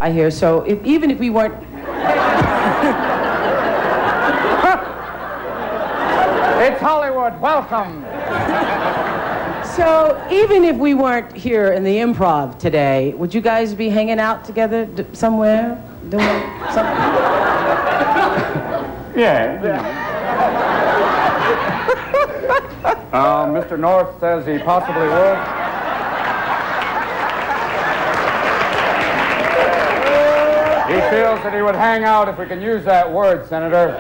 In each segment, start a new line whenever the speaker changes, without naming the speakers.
I hear. So even if we weren't...
It's Hollywood. Welcome.
So even if we weren't here in the Improv today, would you guys be hanging out together somewhere? Doing something?
Yeah. Mr. North says he possibly would. He feels that he would hang out if we can use that word, Senator.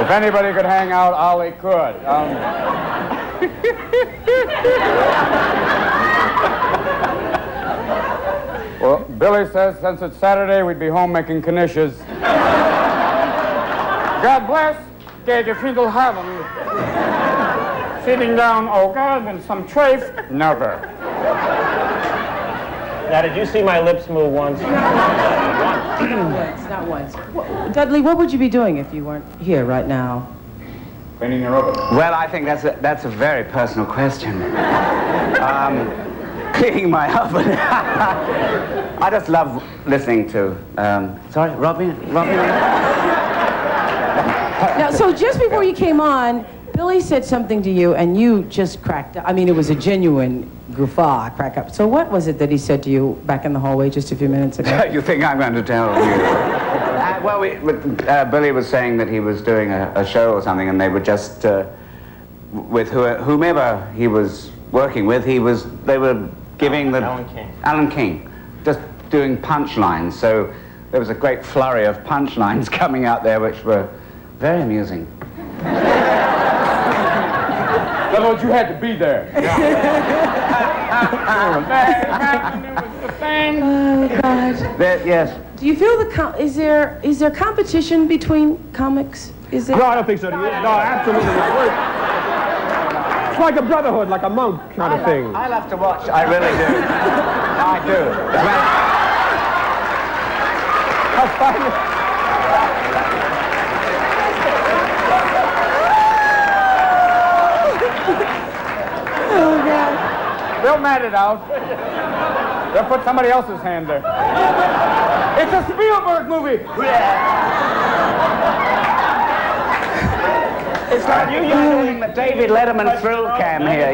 If anybody could hang out, Ollie could. Well, Billy says since it's Saturday, we'd be home making knishes. God bless. Gave you Findel Haven. Sitting down, oh God, and some trafe. Never.
Now, did you see my lips move once?
Not once. Dudley, what would you be doing if you weren't here right now?
Cleaning your oven.
Well, I think that's a very personal question. Cleaning my oven. I just love listening to. Sorry, Robin.
Now, so just before you came on, Billy said something to you, and you just cracked up. I mean, it was a genuine guffaw, crack up. So what was it that he said to you back in the hallway just a few minutes ago?
You think I'm going to tell you? Billy was saying that he was doing a show or something, and they were just with whomever he was working with. They were giving the Alan King, just doing punchlines. So there was a great flurry of punchlines coming out there, which were very amusing.
In other words, you had to be there.
Oh, God.
Yes.
Do you feel is there competition between comics? Is there?
No, I don't think so. No, absolutely not. It's like a brotherhood, like a monk kind of thing.
I love to watch. I really do. I do.
That's fine.
Oh, God.
They'll mat it out. They'll put somebody else's hand there. It's a Spielberg movie.
It's like you're doing the David Letterman thrill cam here.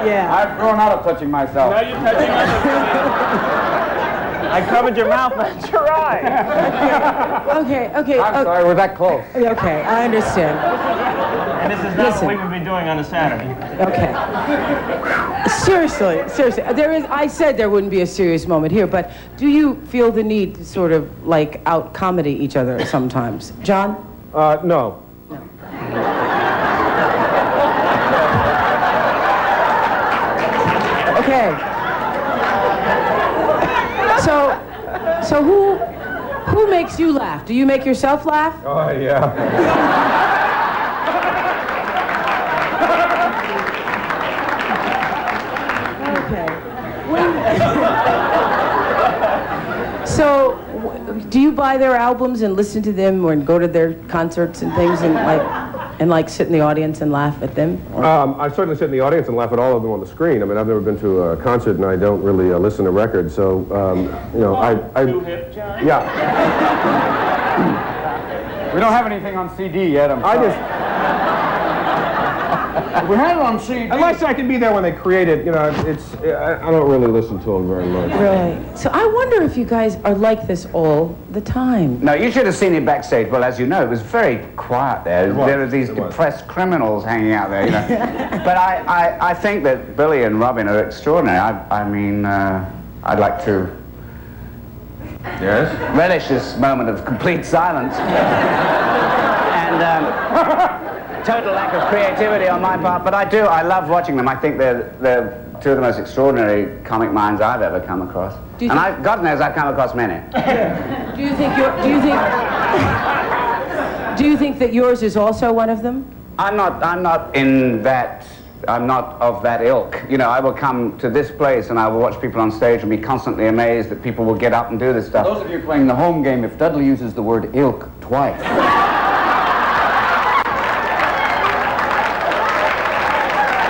Yeah.
I've grown out of touching myself.
Now you're touching I covered your mouth and your eye.
Okay.
I'm sorry, we're that close.
Okay, I understand.
And this is not what we would be doing on a Saturday.
Okay. Seriously. I said there wouldn't be a serious moment here, but do you feel the need to sort of like out-comedy each other sometimes? John?
No.
Okay. So who makes you laugh? Do you make yourself laugh?
Oh, yeah.
So, do you buy their albums and listen to them, or go to their concerts and things, and sit in the audience and laugh at them?
I certainly sit in the audience and laugh at all of them on the screen. I mean, I've never been to a concert, and I don't really listen to records. So,
Too hip, John?
Yeah.
We don't have anything on CD yet. We had it on CD.
Unless I can be there when they create it, I don't really listen to them very much.
Really? So I wonder if you guys are like this all the time.
No, you should have seen it backstage. Well, as you know, it was very quiet there. There were these depressed criminals hanging out there, But I think that Billy and Robin are extraordinary. I mean, I'd like to relish this moment of complete silence. And total lack of creativity on my part, but I love watching them. I think they're two of the most extraordinary comic minds I've ever come across. God knows I've come across many.
Do you think that yours is also one of them?
I'm not of that ilk. I will come to this place and I will watch people on stage and be constantly amazed that people will get up and do this stuff.
Those of you playing the home game, if Dudley uses the word ilk twice.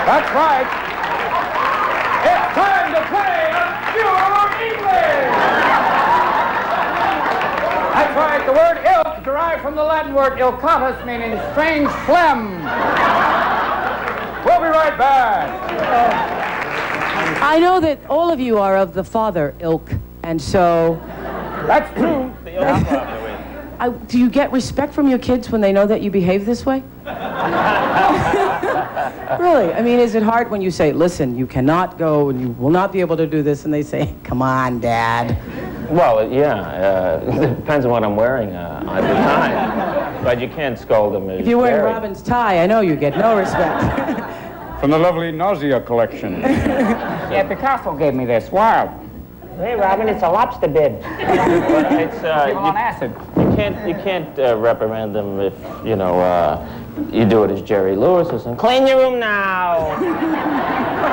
That's right. It's time to play Pure English! derived from the Latin word ilcatus, meaning strange phlegm. We'll be right back.
I know that all of you are of the father ilk, and so...
That's true.
Do you get respect from your kids when they know that you behave this way? Really? I mean, is it hard when you say, listen, you cannot go and you will not be able to do this, and they say, come on, Dad?
Well, yeah, it depends on what I'm wearing at the time. But you can't scold them.
If you're wearing Robin's tie, I know you get no respect.
From the lovely Nausea collection. Yeah, Picasso gave me this. Wow.
Hey, Robin, it's a lobster bib.
It's,
Give him on acid.
you can't reprimand them if, you know, you do it as Jerry Lewis or something. Clean your room now.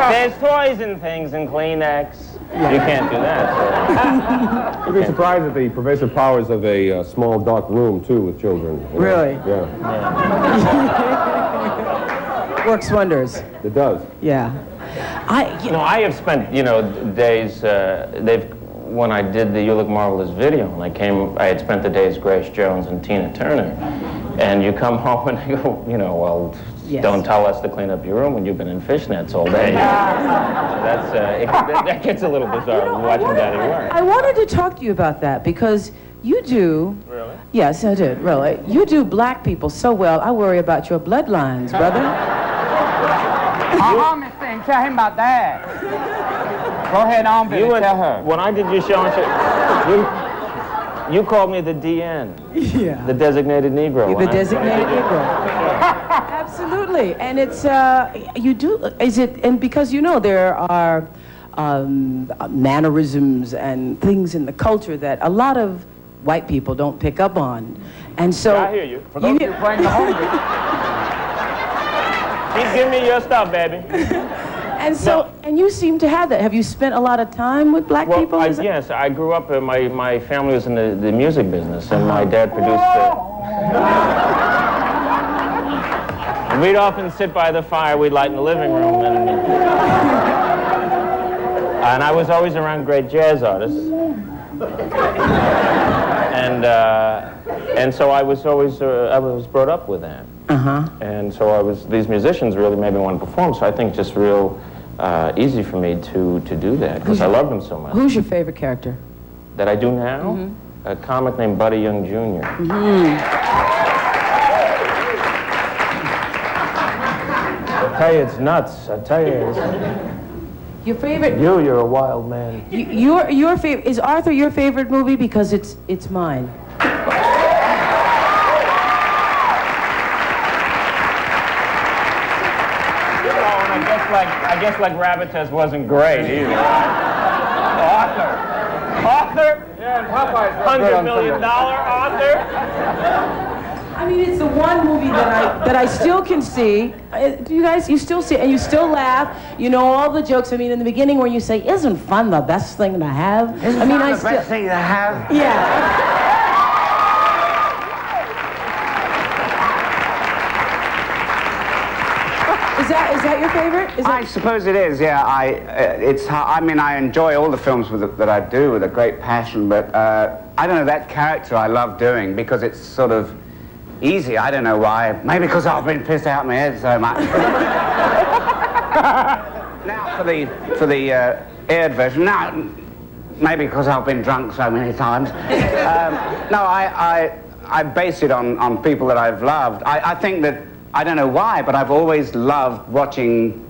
There's toys and things and Kleenex. You can't do that. So.
You'd be surprised at the pervasive powers of a small, dark room, too, with children. You know?
Really?
Yeah.
Works wonders.
It does.
Yeah.
I have spent, days, when I did the You Look Marvelous video, and I had spent the days Grace Jones and Tina Turner, and you come home and you go, well,
yes.
Don't tell us to clean up your room when you've been in fishnets all day. That gets a little bizarre watching Daddy work.
I wanted to talk to you about that because you do...
Really?
Yes, I did, really. You do black people so well, I worry about your bloodlines, brother.
Miss Thing, tell him about that. Go ahead on, Billy, tell her.
When I did your show, you called me the DN.
Yeah.
The designated Negro.
The designated Negro. Absolutely. And it's, and because there are mannerisms and things in the culture that a lot of white people don't pick up on. And so...
Yeah, I hear you.
For those of you playing the home game.
Keep giving me your stuff, baby.
And so, and you seem to have that. Have you spent a lot of time with black people?
Yes, I grew up, my family was in the music business, and my dad produced and we'd often sit by the fire we'd light in the living room, and I was always around great jazz artists. And so I was always, I was brought up with that. And so these musicians really made me want to perform, so I think just real easy for me to do that, because I love them so much.
Who's your favorite character?
That I do now? A comic named Buddy Young Jr. I tell you, it's nuts. I tell you.
Your favorite?
You're a wild man.
Your favorite, is Arthur your favorite movie? Because it's mine.
I guess like Rabbitess wasn't great either. Author?
Yeah, and Popeye's
$100 million author?
I mean, it's the one movie that I still can see. Do you guys, you still see it, and you still laugh. You know all the jokes. I mean, in the beginning where you say, "Isn't fun the best thing to have?"
Isn't fun the best thing to have?
Yeah. Is that your favorite?
I suppose it is. Yeah, I mean, I enjoy all the films that I do with a great passion, but I don't know, that character I love doing because it's sort of easy. I don't know why. Maybe because I've been pissed out my head so much. Now for the aired version. Now, maybe because I've been drunk so many times. No, I base it on people that I've loved. I think that, I don't know why, but I've always loved watching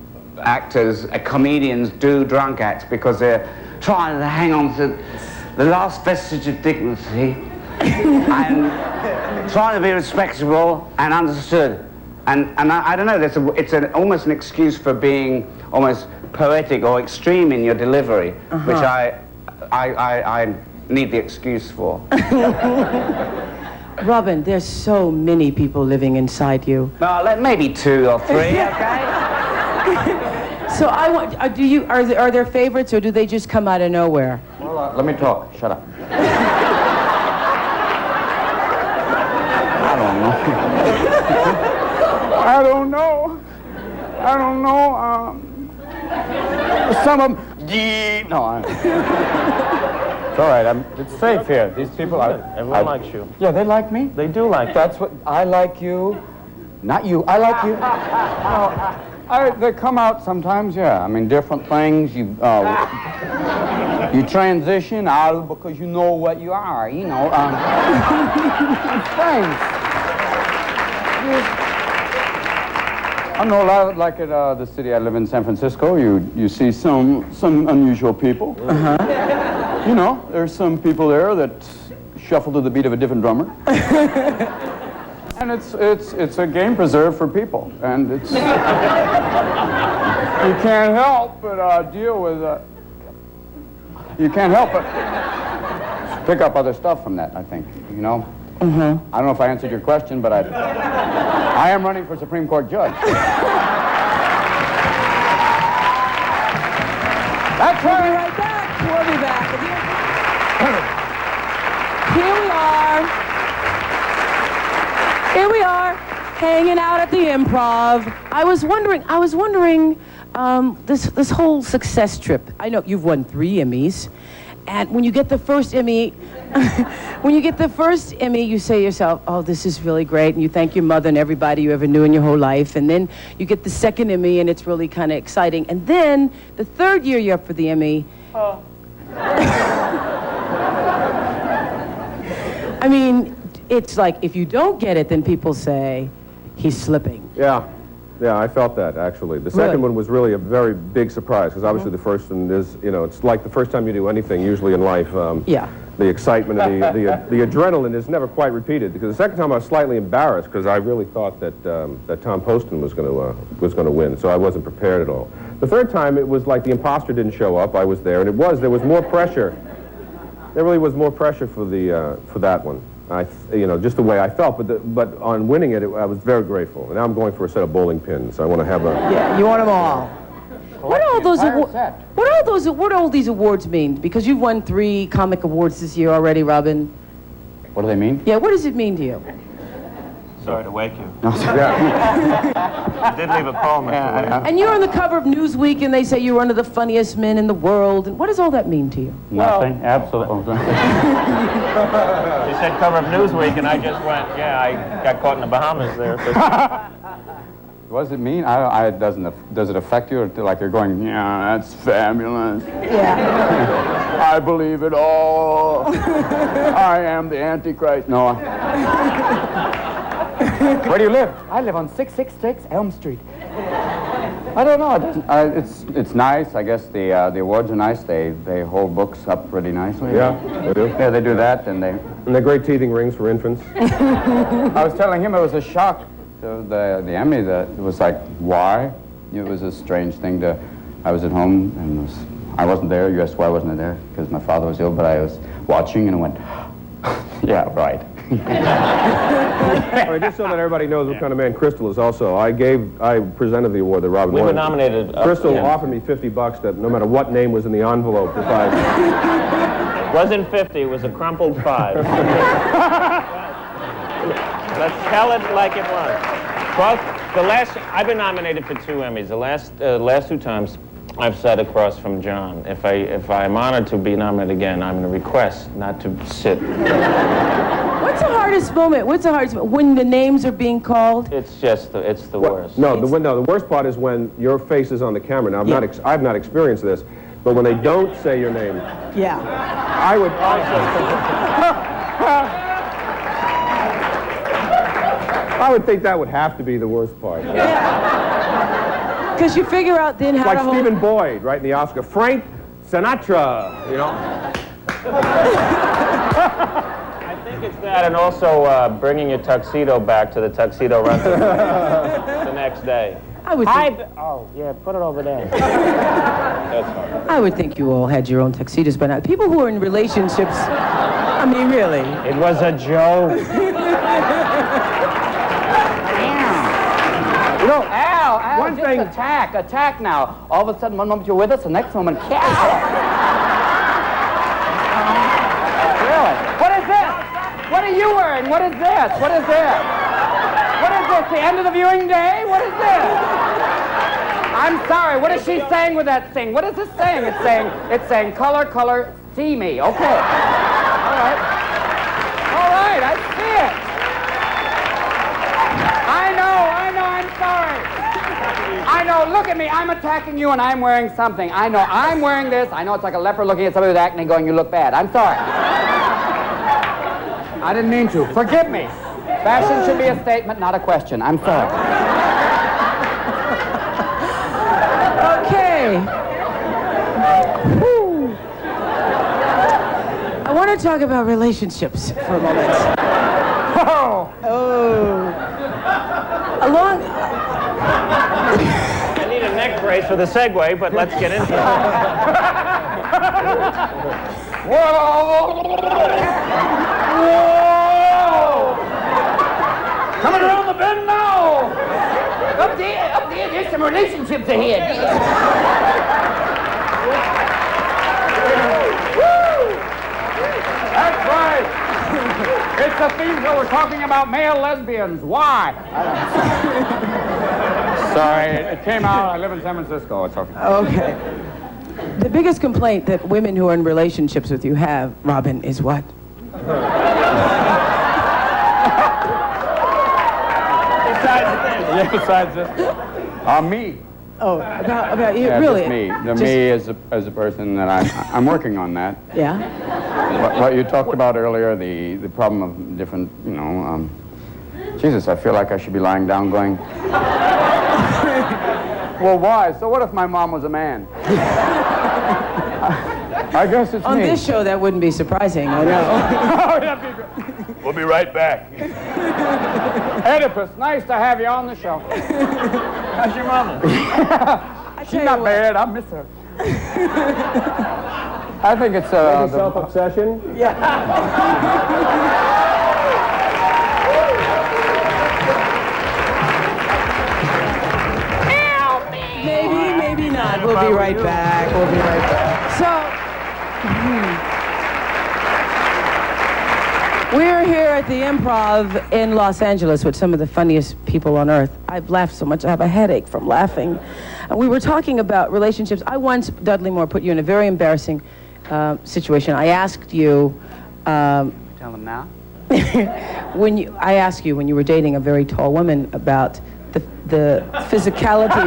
actors, comedians do drunk acts because they're trying to hang on to the last vestige of dignity and trying to be respectable and understood. And I don't know, it's almost an excuse for being almost poetic or extreme in your delivery, which I need the excuse for.
Robin, there's so many people living inside you.
Well, maybe 2 or 3, okay?
So I want, are there favorites, or do they just come out of nowhere?
Well, let me talk. Shut up. I don't know. Some of them, no. It's all right. It's safe here. These people are...
Everyone likes you.
Yeah, they like me.
They do like you.
That's what... I like you. Not you. I like you. They come out sometimes, yeah. I mean, different things. You transition out because you know what you are, you know. Thanks. I know a lot, like at the city I live in, San Francisco, you see some unusual people. You know, there's some people there that shuffle to the beat of a different drummer. And it's a game preserve for people, and it's you can't help but deal with you can't help but pick up other stuff from that. I think, you know. I don't know if I answered your question, but I am running for Supreme Court judge. That's
We'll be right back. We'll be back. Here we are, hanging out at the Improv. I was wondering, this whole success trip. I know you've won 3 Emmys, and when you get the first Emmy, you say to yourself, "Oh, this is really great," and you thank your mother and everybody you ever knew in your whole life. And then you get the second Emmy, and it's really kind of exciting. And then the third year you're up for the Emmy. Oh. I mean, it's like if you don't get it, then people say he's slipping.
Yeah, I felt that actually. The second one was really a very big surprise because obviously the first one is, you know, it's like the first time you do anything usually in life. The excitement, the adrenaline is never quite repeated. Because the second time I was slightly embarrassed because I really thought that that Tom Poston was going to win, so I wasn't prepared at all. The third time it was like the imposter didn't show up. I was there, and there was more pressure. There really was more pressure for that one. You know, just the way I felt, but on winning it, I was very grateful. And now I'm going for a set of bowling pins. I want to have a...
Yeah, you want them all. What are all these awards mean? Because you've won 3 comic awards this year already, Robin.
What do they mean?
Yeah, what does it mean to you?
Sorry to wake you.
Yeah.
I did leave a poem.
And you're on the cover of Newsweek, and they say you're one of the funniest men in the world. And what does all that mean to you?
Nothing. Absolutely.
They said cover of Newsweek, and I just went, yeah, I got caught in the Bahamas there.
What does it mean? Does it affect you? Or like you're going, yeah, that's fabulous.
Yeah.
I believe it all. I am the Antichrist. No. Where do you live? I live on 666 Elm Street. I don't know. It's nice. I guess the awards are nice. They hold books up pretty nicely.
Yeah, they do.
Yeah, they do that, and
they're great teething rings for infants.
I was telling him it was a shock. The Emmy, that it was like, why? It was a strange thing to... I was at home, and I wasn't there. You asked why I wasn't there, because my father was ill, but I was watching, and I went, yeah, right.
All right, just so that everybody knows what kind of man Crystal is also, I presented the award that Robin won.
We were nominated...
Crystal offered me $50 that no matter what name was in the envelope, if I...
It wasn't 50, it was a crumpled 5. Let's tell it like it was. Well, I've been nominated for 2 Emmys. The last 2 times I've sat across from John. If I'm honored to be nominated again, I'm going to request not to sit.
What's the hardest moment? When the names are being called?
It's the worst.
No, the worst part is when your face is on the camera. Now, I've not experienced this, but when they don't say your name.
Yeah.
I would... I would think that would have to be the worst part.
Yeah. Because you figure out then how to hold...
Like Stephen Boyd, right, in the Oscar. Frank Sinatra, you know?
I think it's that, and also bringing your tuxedo back to the tuxedo rental the next day.
I would think...
Oh, yeah, put it over there. That's hard.
I would think you all had your own tuxedos by now. People who are in relationships, I mean, really.
It was a joke.
You know, Al, one thing... Attack now. All of a sudden, one moment you're with us, the next moment, Really? What is this? What are you wearing? What is this? What is this? What is this, the end of the viewing day? What is this? I'm sorry, what is she saying with that thing? What is this saying? It's saying color,
See me, okay. All right. All right, I see it. I know, I'm sorry. I know, look at me, I'm attacking you and I'm wearing something. I know, I'm wearing this. I know it's like a leper looking at somebody with acne going, you look bad. I'm sorry. I didn't mean to. Forgive me. Fashion should be a statement, not a question. I'm sorry.
Okay. Whew. I want to talk about relationships for a moment.
Oh.
Along...
I need a neck brace for the segue, but let's get into it.
Whoa! Coming around the bend now! Up there, there's some relationships ahead. That's right. It's the theme show. We're talking about male lesbians. Why? Sorry, it came out. I live in San Francisco. It's okay.
Okay. The biggest complaint that women who are in relationships with you have, Robin, is what?
Besides this. Me.
Oh, about you,
Yeah,
really?
just me. Me as a person that I'm working on that.
Yeah?
What you talked about earlier, the problem of different, Jesus, I feel like I should be lying down going, well, why? So what if my mom was a man? I guess it's
On
me.
this show, that wouldn't be surprising, I know.
We'll be right back.
Oedipus, nice to have you on the show.
How's your mama?
She's not bad. I miss her.
I think it's
Maybe self-obsession?
Maybe not. We'll be right back. We'll be right back. So, we're here at the Improv in Los Angeles with some of the funniest people on earth. I've laughed so much, I have a headache from laughing. And we were talking about relationships. I once, Dudley Moore, put you in a very embarrassing situation. I asked you...
Tell them now.
I asked you when you were dating a very tall woman about the physicality...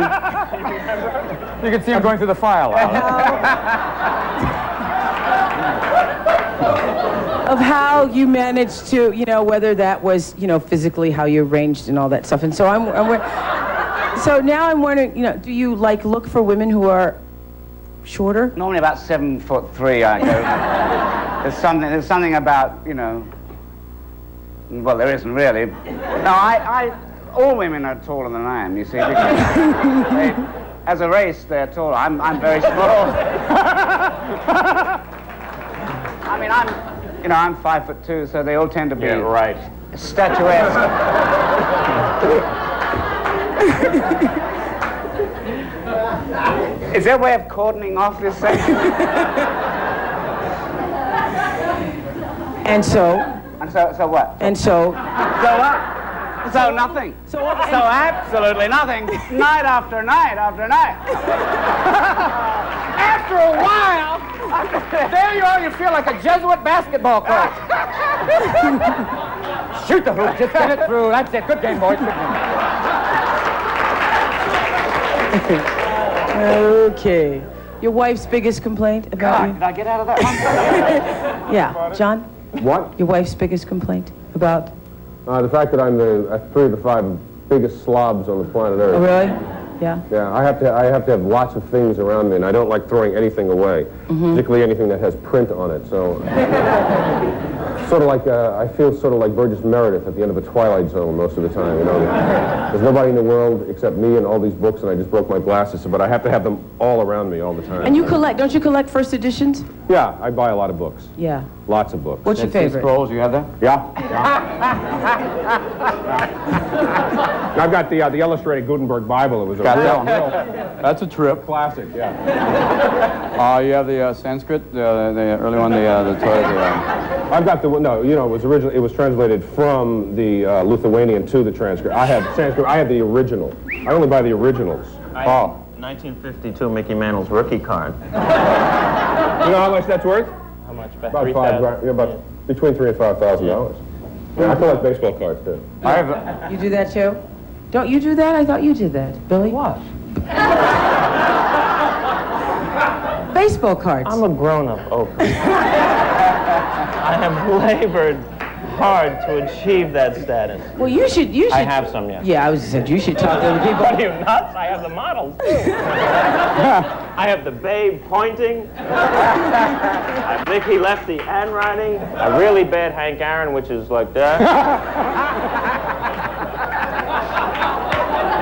You can see him going through the file.
Of how you managed to, whether that was, physically how you arranged and all that stuff. And so so now I'm wondering, do you look for women who are shorter?
Normally about 7'3" I go. There's something about, well, there isn't really. No, all women are taller than I am, you see, because as a race, they're taller. I'm very small. I mean, I'm 5'2", so they all tend to be statuesque. Is there a way of cordoning off this section?
And so?
And so what?
And so?
So what? So nothing. So absolutely nothing. Night after night after night.
After a while, there you are, you feel like a Jesuit basketball coach. Shoot the hoop, just get it through. That's it. Good game, boys. Good game.
Okay. Your wife's biggest complaint about you?
Did I get out of that one?
Yeah. John?
What?
Your wife's biggest complaint about?
The fact that I'm the 3 of the 5 biggest slobs on the planet Earth.
Oh, really? Yeah.
Yeah, I have to have lots of things around me, and I don't like throwing anything away, particularly anything that has print on it. So, sort of like I feel sort of like Burgess Meredith at the end of a Twilight Zone most of the time. There's nobody in the world except me and all these books, and I just broke my glasses. But I have to have them all around me all the time.
And you collect? Don't you collect first editions?
Yeah, I buy a lot of books.
Yeah.
Lots of books.
What's your favorite?
Scrolls, you have that?
Yeah. I've got the illustrated Gutenberg Bible. It was a real
That's a trip.
classic. Yeah.
You have the Sanskrit, the early one,
I've got the no. It was originally. It was translated from the Lithuanian to the transcript. I have Sanskrit. I have the original. I only buy the originals.
1952 Mickey Mantle's rookie card.
You know how much that's worth? About
$3,000.
about between $3,000 and $5,000. Yeah, I collect baseball cards too.
You do that too? Don't you do that? I thought you did that, Billy.
What?
Baseball cards.
I'm a grown-up, Oprah. I have labored hard to achieve that status.
Well, you should.
I have some, yes.
Yeah, I was said you should talk to the people.
What are you, nuts? I have the models, too. I have the babe pointing. I have Vicky Lefty handwriting. A really bad Hank Aaron, which is like that.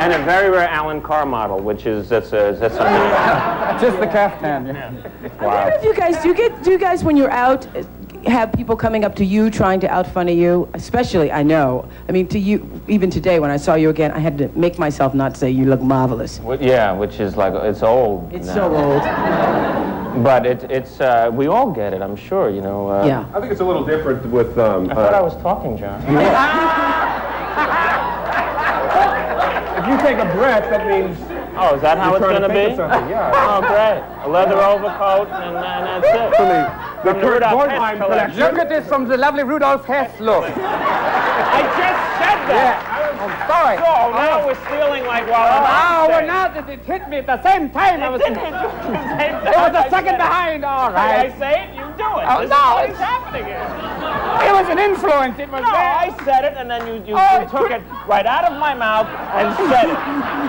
And a very rare Alan Carr model, which is, that's something.
Just the caftan, yeah.
Wow. Do you guys, when you're out, have people coming up to you trying to out-funny you? Especially, I know. I mean, to you, even today when I saw you again, I had to make myself not say you look marvelous.
Yeah, which is like, it's old.
It's
now.
so old.
But it's we all get it, I'm sure, you know.
Yeah.
I think it's a little different with...
I thought I was talking, John.
If you take a breath, that means...
Oh, is that how it's going to be?
Yeah.
Oh, great. A leather overcoat, and that's it.
The Kurt Bornheim collection.
Look at this from the lovely Rudolph Hess look.
I just said that.
I'm sorry.
So now we're stealing like while I'm out
well,
there.
now that it hit me at the same time.
It
It
didn't hit you at the same time.
was a
I
second
said it.
behind, all
I
right.
say it, you do it.
Oh,
This
no,
is what is
it's-
happening here.
It was an influence. It was
No,
there.
I said it, and then you
Oh,
took it right out of my mouth and said it.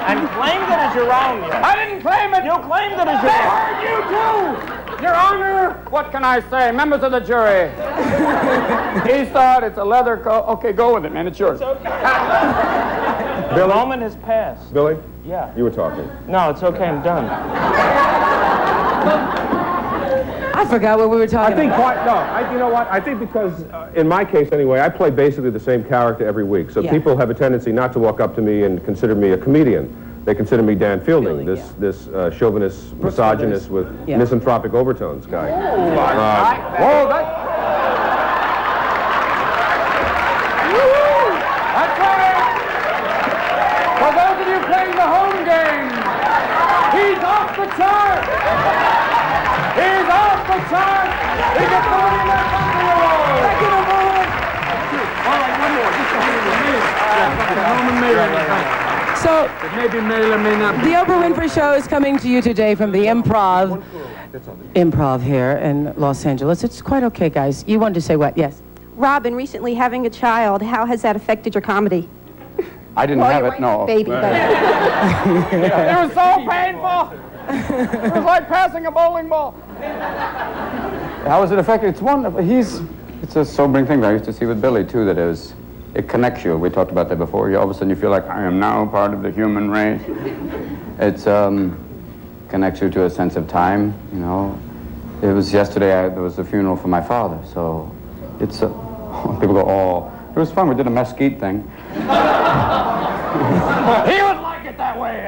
And claimed it as your own.
I didn't claim it.
You claimed it as
They
your own.
heard you too. Your Honor, what can I say? Members of the jury. He thought it's a leather coat. Okay, go with it, man. It's yours.
It's okay. The moment has passed.
Billy?
Yeah.
You were talking.
No, it's okay, I'm done.
I forgot what we were talking about.
You know what? I think because, in my case anyway, I play basically the same character every week. So
Yeah.
people have a tendency not to walk up to me and consider me a comedian. They consider me Dan Fielding, this chauvinist, misogynist with misanthropic overtones guy.
Whoa, that's right. For those of you playing the home game, he's off the chart. He's off the chart. He gets the winning left on the roll. Second award. All right, one more. Just
So,
it may be male or may not be.
the Oprah Winfrey Show is coming to you today from the Improv here in Los Angeles. It's quite okay, guys. You wanted to say what? Yes.
Robin, recently having a child, how has that affected your comedy?
I didn't have it, no.
Baby, but
It was so painful. It was like passing a bowling ball.
How was it affected? It's wonderful. It's a sobering thing that I used to see with Billy, too, that it connects you. We talked about that before. All of a sudden you feel like, I am now part of the human race. It's connects you to a sense of time, you know. It was yesterday, there was a funeral for my father, so it's, people go, oh. It was fun, we did a mesquite thing.
He would like it that way.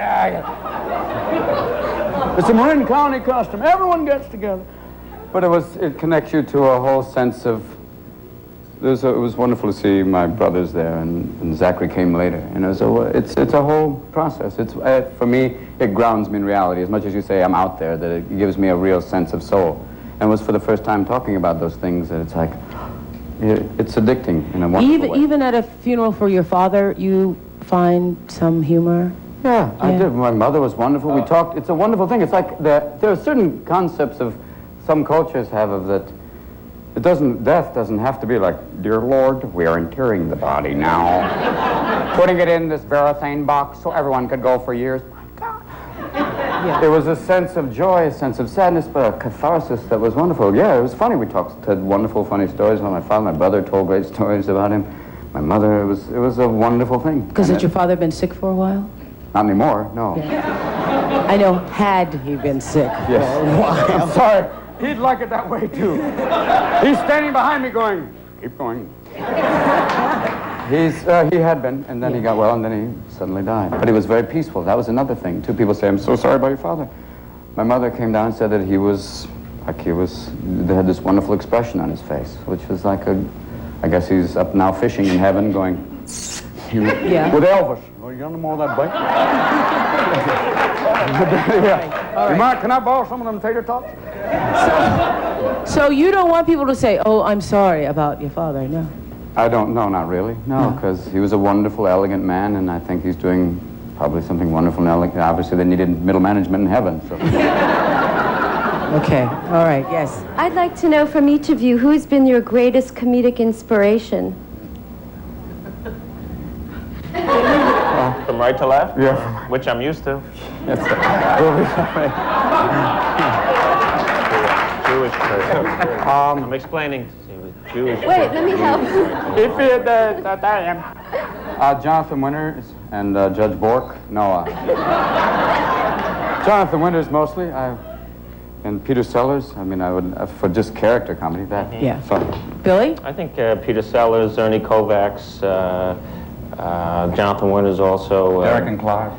It's a Marin County custom. Everyone gets together. But it connects you to a whole sense of, it was wonderful to see my brothers there, and Zachary came later. And it's a whole process. For me, it grounds me in reality. As much as you say I'm out there, that it gives me a real sense of soul. And it was for the first time talking about those things that it's like, it's addicting in a wonderful way.
Even at a funeral for your father, you find some humor?
Yeah, I did. My mother was wonderful. We talked. It's a wonderful thing. It's like there are certain concepts of some cultures have of that. Death doesn't have to be like, dear Lord, we are interring the body now, putting it in this varathane box so everyone could go for years. My God. Yeah. There was a sense of joy, a sense of sadness, but a catharsis that was wonderful. Yeah, it was funny. We had wonderful, funny stories about my father. My brother told great stories about him. My mother. It was a wonderful thing.
Because had your father been sick for a while?
Not anymore, no.
Yeah. I know, had he been sick for a while.
Sorry, he'd like it that way too. He's standing behind me going,
Keep going. He had been, and then he got well, and then he suddenly died. But he was very peaceful. That was another thing. Two people say, I'm so sorry about your father. My mother came down and said that they had this wonderful expression on his face, which was like I guess he's up now fishing in heaven going, with Elvis. Oh, you got any more of that bite?
Can I borrow some of them tater tots?
So you don't want people to say, "Oh, I'm sorry about your father." No.
I don't know, not really. No, because he was a wonderful, elegant man, and I think he's doing probably something wonderful and elegant. Obviously, they needed middle management in heaven. So.
Okay. All right. Yes.
I'd like to know from each of you who's been your greatest comedic inspiration.
From right to left?
Yeah.
Which I'm used to. Jewish person. I'm explaining to you. Jewish.
Wait, let me help.
Jonathan Winters and Judge Bork. No, Jonathan Winters mostly. And Peter Sellers. I mean, I would for just character comedy. That.
Yeah.
Fun.
Billy?
I think Peter Sellers, Ernie Kovacs, Jonathan Winters also.
Derek and Clive.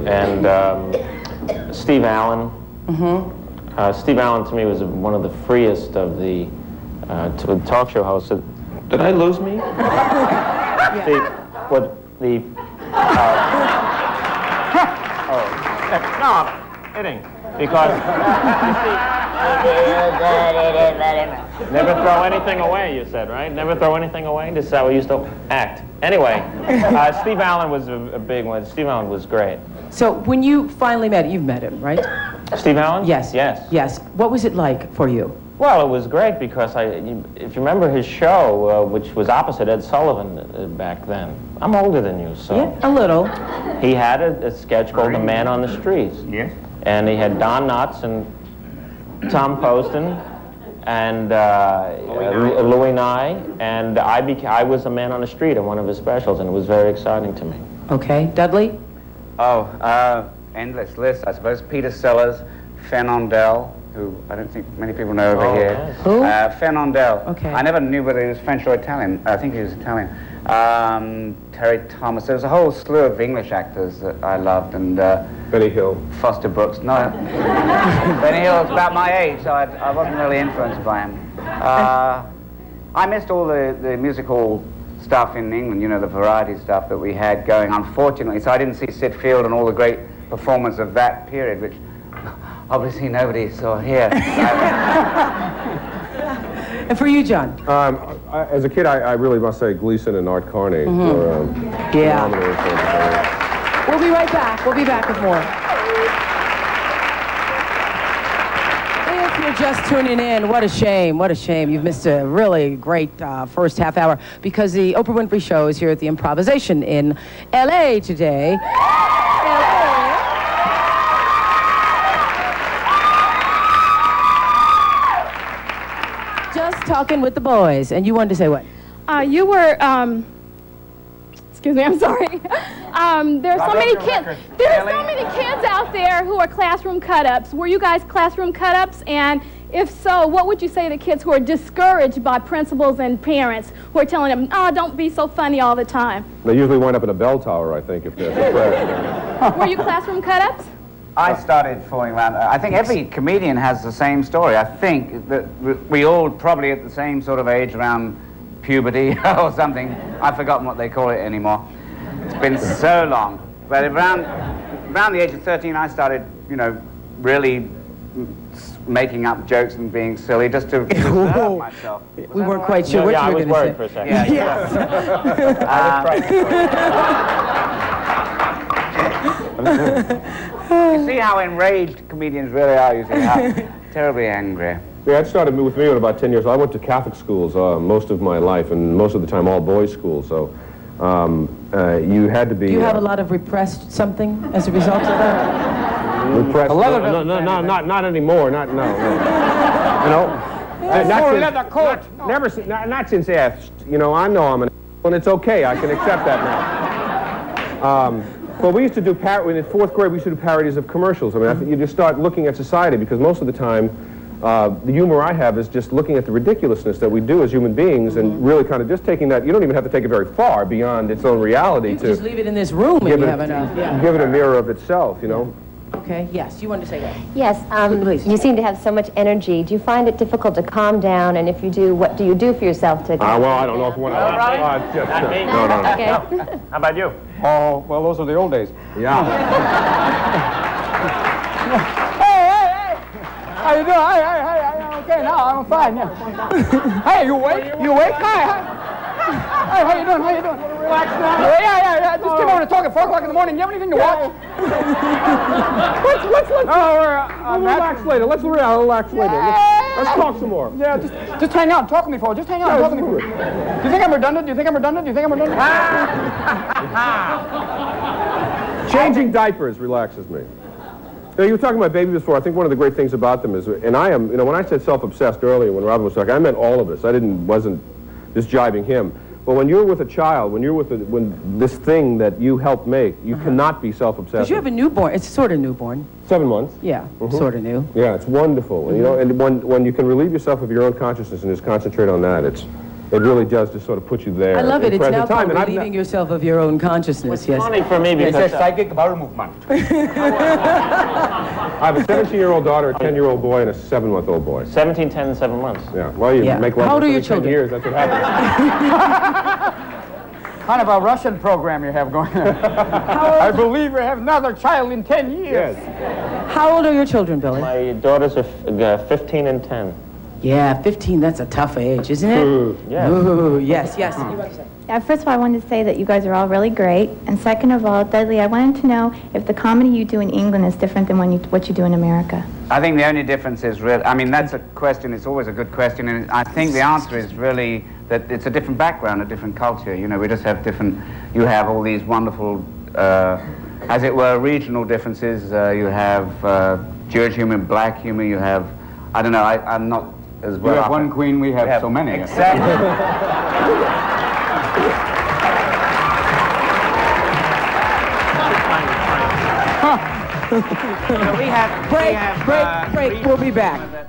And Steve Allen. Steve Allen to me was one of the freest of the talk show hosts. Did I lose me? No, I'm kidding. Because, you see, never throw anything away, you said, right? Never throw anything away? This is how we used to act. Anyway, Steve Allen was a big one. Steve Allen was great.
So when you finally met, you've met him, right?
Steve Allen?
Yes.
Yes.
Yes. What was it like for you?
Well, it was great because if you remember his show, which was opposite Ed Sullivan back then. I'm older than you, so.
Yeah, a little.
He had a sketch called The Man on the Streets.
Yes.
And he had Don Knotts and Tom Poston and Louis Nye, and I was a man on the street in one of his specials, and it was very exciting to me.
Okay. Dudley?
Oh, endless list, I suppose. Peter Sellers, Fernandel, who I don't think many people know over here.
Yes.
Who?
Fernandel.
Okay.
I never knew whether he was French or Italian. I think he was Italian. Terry Thomas. There was a whole slew of English actors that I loved, and
Benny Hill.
Foster Brooks. No, Benny Hill was about my age, so I wasn't really influenced by him. I missed all the musical stuff in England, you know, the variety stuff that we had going, unfortunately. So I didn't see Sid Field and all the great performance of that period, which obviously nobody saw here.
And for you, John?
As a kid, I really must say Gleason and Art Carney were phenomenal.
We'll be right back. We'll be back with more. If you're just tuning in, what a shame, what a shame. You've missed a really great first half hour because the Oprah Winfrey Show is here at the Improvisation in L.A. today. Just talking with the boys, and you wanted to say what?
You were, excuse me, I'm sorry. There's so many kids. There's so many kids out there who are classroom cut-ups. Were you guys classroom cut-ups? And if so, what would you say to kids who are discouraged by principals and parents who are telling them, "Oh, don't be so funny all the time"?
They usually wind up in a bell tower, I think, if they're depressed.
Were you classroom cut-ups?
I started falling around. I think every comedian has the same story. I think that we all probably at the same sort of age around puberty or something. I've forgotten what they call it anymore. It's been so long. But around the age of 13, I started, you know, really making up jokes and being silly just to preserve myself.
We weren't quite sure what you were going to say.
For a second.
Yeah. You see how enraged comedians really are, you see how terribly angry.
Yeah, it started with me when about 10 years old. I went to Catholic schools most of my life, and most of the time all boys schools, so you had to be...
Do you have a lot of repressed something as a result of that?
Repressed? No, not anymore, no. You know? Not since asked. You know, I know I'm an and it's okay, I can accept that now. Well, we used to do, in fourth grade, we used to do parodies of commercials. I mean, you just start looking at society, because most of the time, the humor I have is just looking at the ridiculousness that we do as human beings and really kind of just taking that, you don't even have to take it very far beyond its own reality
you to just leave it in this room and you have enough. Yeah.
Give it a mirror of itself, you know.
Okay, yes, you wanted to say that.
Yes, you seem to have so much energy. Do you find it difficult to calm down? And if you do, what do you do for yourself to calm
well, I don't know if one of
No.
Okay.
How about you?
Oh, well, those are the old days.
Yeah.
Hey! How you doing? Hey! okay, now I'm fine, yeah. Hey, you awake? You awake? Hi. Hey, how you doing? How you doing? Relax now. Yeah. Just came over to talk at 4 o'clock in the morning. You have anything to watch? Let's
relax later. Let's relax later. Let's talk some more.
Yeah, just hang out. Talk with me for it. Just hang out. Talk with me for it. Do you think I'm redundant?
Changing diapers relaxes me. Now, you were talking about babies before. I think one of the great things about them is, and I am, when I said self-obsessed earlier, when Robin was talking, I meant all of us. Wasn't just jibing him. But when you're with a child, when this thing that you help make, you cannot be self-obsessed.
Because you have a newborn. It's sort of newborn.
7 months.
Yeah, sort of new.
Yeah, it's wonderful. And when you can relieve yourself of your own consciousness and just concentrate on that, it really does just sort of put you there.
I love it. It's now called
time.
relieving yourself of your own consciousness.
It's funny for me because
it's a psychic bowel movement.
I have a 17-year-old daughter, a 10-year-old boy, and a 7-month-old boy.
17, 10, and 7 months.
Yeah. Well, you make love
How old are your
10
children?
years. That's what happens.
Kind of a Russian program you have going on. I believe we have another child in 10 years.
Yes.
How old are your children, Billy?
My daughters are 15 and 10.
Yeah, 15, that's a tough age, isn't it?
Yes.
Ooh, yes.
First of all, I wanted to say that you guys are all really great. And second of all, Dudley, I wanted to know if the comedy you do in England is different than what you do in America.
I think the only difference is really, I mean, that's a question, it's always a good question, and I think the answer is really that it's a different background, a different culture. We just have you have all these wonderful, as it were, regional differences. You have Jewish humor, black humor, you have, I don't know, I'm not as well.
You have one queen, we have so many.
Exactly.
Break. We'll be back.